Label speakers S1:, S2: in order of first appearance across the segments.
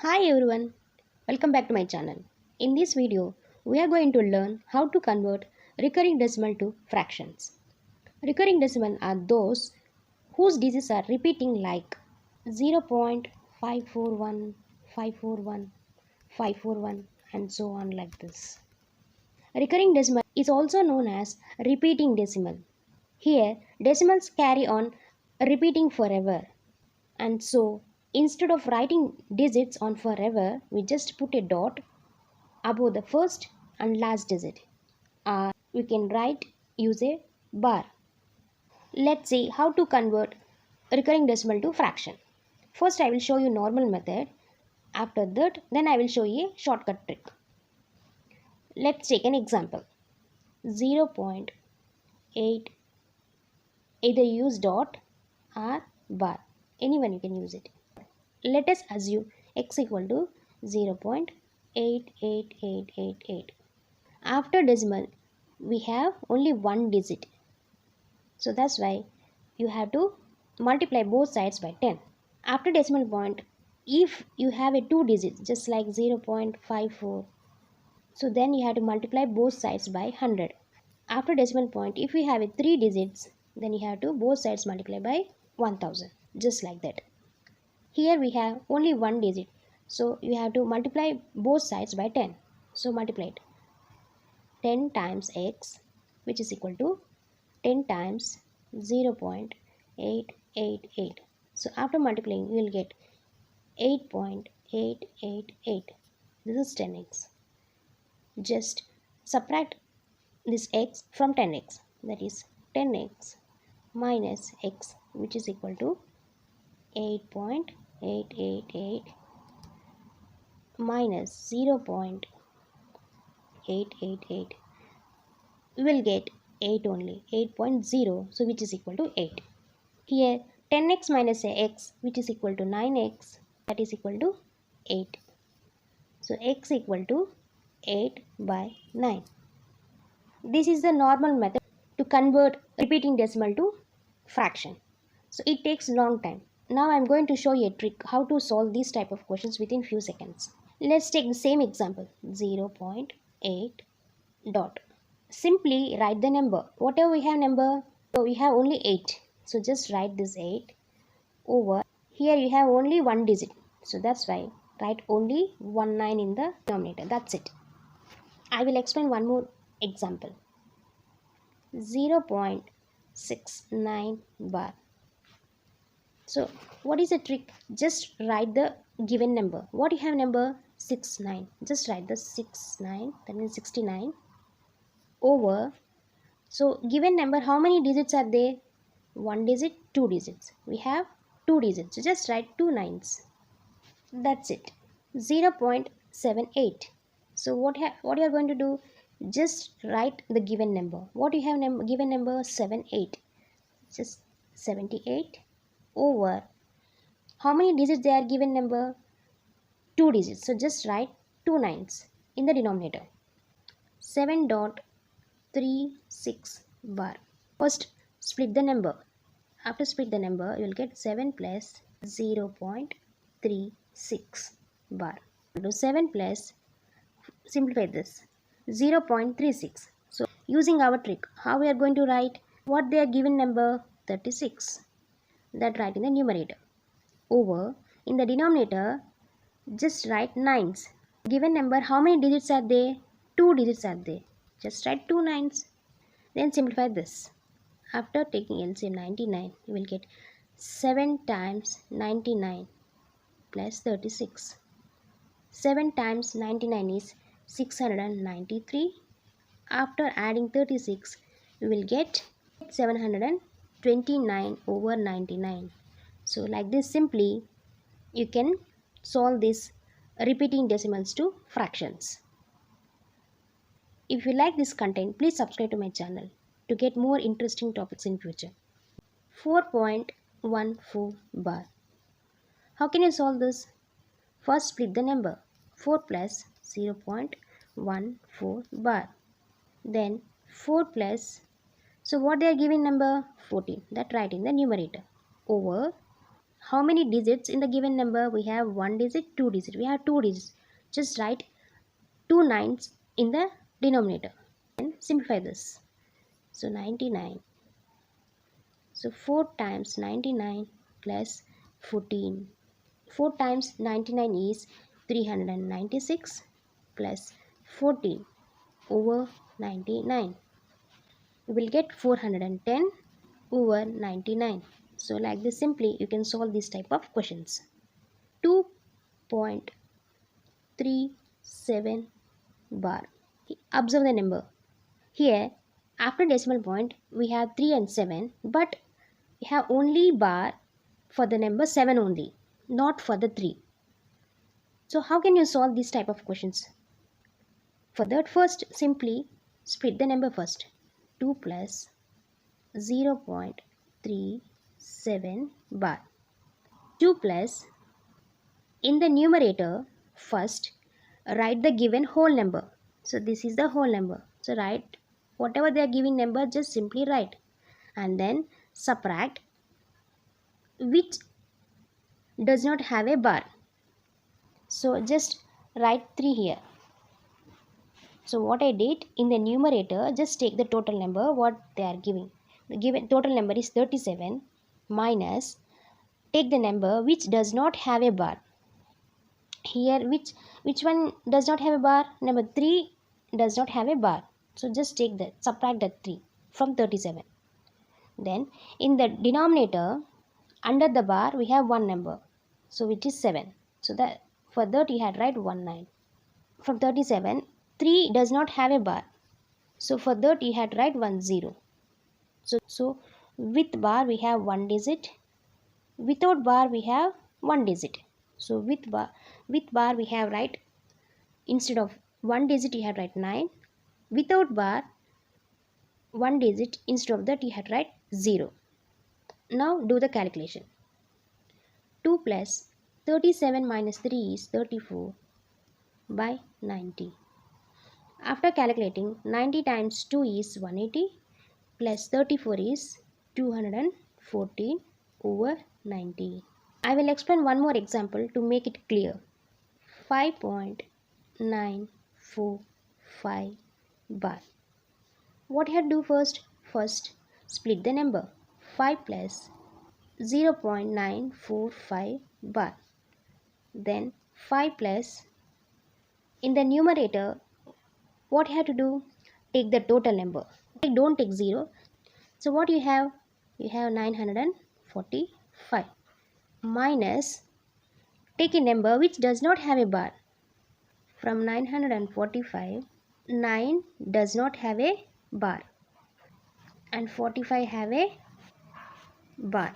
S1: Hi everyone, welcome back to my channel. In this video, we are going to learn how to convert recurring decimal to fractions. Recurring decimal are those whose digits are repeating like 0.541, 541, 541 and so on like this. Recurring decimal is also known as repeating decimal. Here, decimals carry on repeating forever. And so, instead of writing digits on forever, we just put a dot above the first and last digit. Or we can use a bar. Let's see how to convert recurring decimal to fraction. First, I will show you normal method. After that, then I will show you a shortcut trick. Let's take an example. 0.8. Either use dot or bar. Anyone you can use it. Let us assume x equal to 0.88888. After decimal, we have only one digit. So that's why you have to multiply both sides by 10. After decimal point, if you have a two digits, just like 0.54, so then you have to multiply both sides by 100. After decimal point, if we have a three digits, then you have to both sides multiply by 1000, just like that. Here we have only one digit, so you have to multiply both sides by 10. So multiply it. 10 times x, which is equal to 10 times 0.888. So after multiplying, you will get 8.888. This is 10x. Just subtract this x from 10x. That is 10x minus x, which is equal to 8.888 minus 0.888. We will get 8 only, 8.0, so which is equal to 8. Here 10x minus x, which is equal to 9x, that is equal to 8. So x equal to 8 by 9. This is the normal method to convert repeating decimal to fraction. So it takes long time. Now I am going to show you a trick how to solve these type of questions within few seconds. Let's take the same example, 0.8 dot. Simply write the number. Whatever we have number, so we have only 8. So just write this 8 over. Here you have only one digit. So that's why write only 19 in the denominator. That's it. I will explain one more example. 0.69 bar. So what is the trick? Just write the given number. What you have number? 69. Just write the 69, that means 69 over. So given number, how many digits are there? One digit, two digits. We have two digits. So just write two nines. That's it. 0.78. So what you are going to do? Just write the given number. What you have given number? 78. Just 78 over. How many digits they are given number? Two digits. So just write two nines in the denominator. 7.36 bar. First split the number. After split the number, you will get 7 plus 0.36 bar. So 7 plus, simplify this, 0.36. So using our trick, how we are going to write? What they are given number? 36. That write in the numerator. Over, in the denominator, just write nines. Given number, how many digits are there? Two digits are there. Just write two nines. Then simplify this. After taking LCM 99, you will get 7 times 99 plus 36. 7 times 99 is 693. After adding 36, you will get 729 over 99. So like this, simply you can solve this repeating decimals to fractions. If you like this content, please subscribe to my channel to get more interesting topics in future. 4.14 bar. How can you solve this? First split the number. 4 plus 0.14 bar. Then 4 plus, so what they are giving number? 14. That write in the numerator. Over, How many digits in the given number? We have 1 digit, 2 digit. We have 2 digits. Just write 2 nines in the denominator and simplify this. So 99. So 4 times 99 plus 14. 4 times 99 is 396 plus 14 over 99. We will get 410 over 99. So like this, simply you can solve this type of questions. 2.37 bar. Observe the number. Here after decimal point we have 3 and 7, but we have only bar for the number 7 only, not for the 3. So how can you solve this type of questions? For that, first simply split the number first. 2 plus 0.37 bar. 2 plus, in the numerator first write the given whole number. So this is the whole number. So write whatever they are giving number, just simply write, and then subtract which does not have a bar. So just write 3 here. So what I did, in the numerator just take the total number what they are giving. The given total number is 37 minus, take the number which does not have a bar. Here which one does not have a bar? Number 3 does not have a bar. So just take that, subtract that 3 from 37. Then in the denominator under the bar we have one number, so which is 7. So that for that you had write 19. From 37, 3 does not have a bar, so for that you had write 10. So with bar we have 1 digit, without bar we have 1 digit. So with bar we have write, instead of 1 digit you had write 9, without bar 1 digit, instead of that you had write 0. Now do the calculation. 2 plus 37 minus 3 is 34 by 90. After calculating, 90 times 2 is 180 plus 34 is 214 over 90. I will explain one more example to make it clear. 5.945 bar. What you have to do first? First split the number. 5 plus 0.945 bar. Then 5 plus, in the numerator what you have to do? Take the total number. Don't take 0. So what you have? You have 945 minus, take a number which does not have a bar. From 945, 9 does not have a bar and 45 have a bar.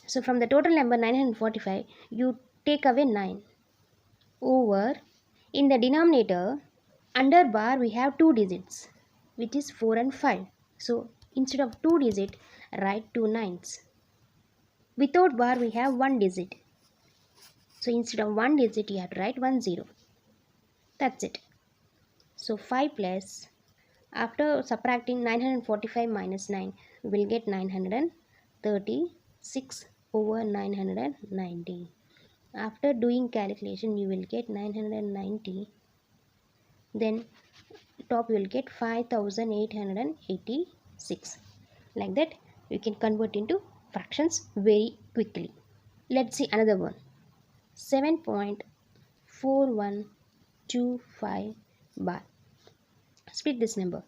S1: So from the total number 945 you take away 9 over, in the denominator under bar we have 2 digits, which is 4 and 5. So instead of 2 digit write 2 nines. Without bar we have 1 digit. So instead of 1 digit you have to write 10. That's it. So 5 plus, after subtracting 945 minus 9 we will get 936 over 990. After doing calculation you will get 990. Then top you will get 5886. Like that you can convert into fractions very quickly. Let's see another one. 7.4125 bar. Split this number.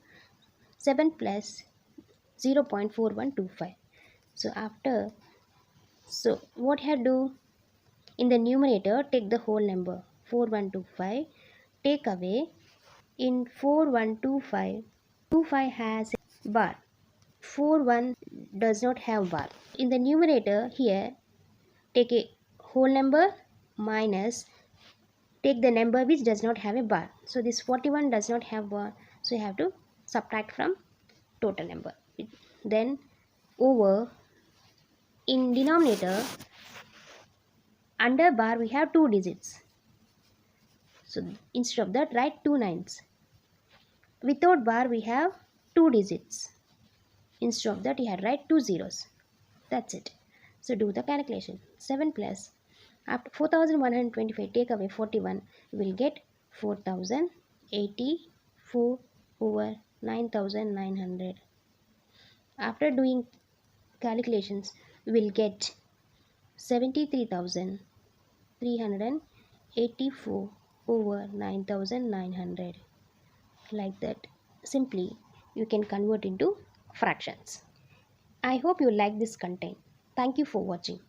S1: 7 plus 0.4125. So what you have to do? In the numerator take the whole number 4125, take away, in 4125 25 has a bar, 41 does not have bar. In the numerator here take a whole number minus, take the number which does not have a bar. So this 41 does not have bar, so you have to subtract from total number. Then over, in denominator under bar we have 2 digits. So instead of that write 2 nines. Without bar we have 2 digits. Instead of that you had write 2 zeros. That's it. So do the calculation. 7 plus, after 4125 take away 41, you will get 4084 over 9900. After doing calculations, we will get 73,384 over 9900. Like that, simply you can convert into fractions. I hope you like this content. Thank you for watching.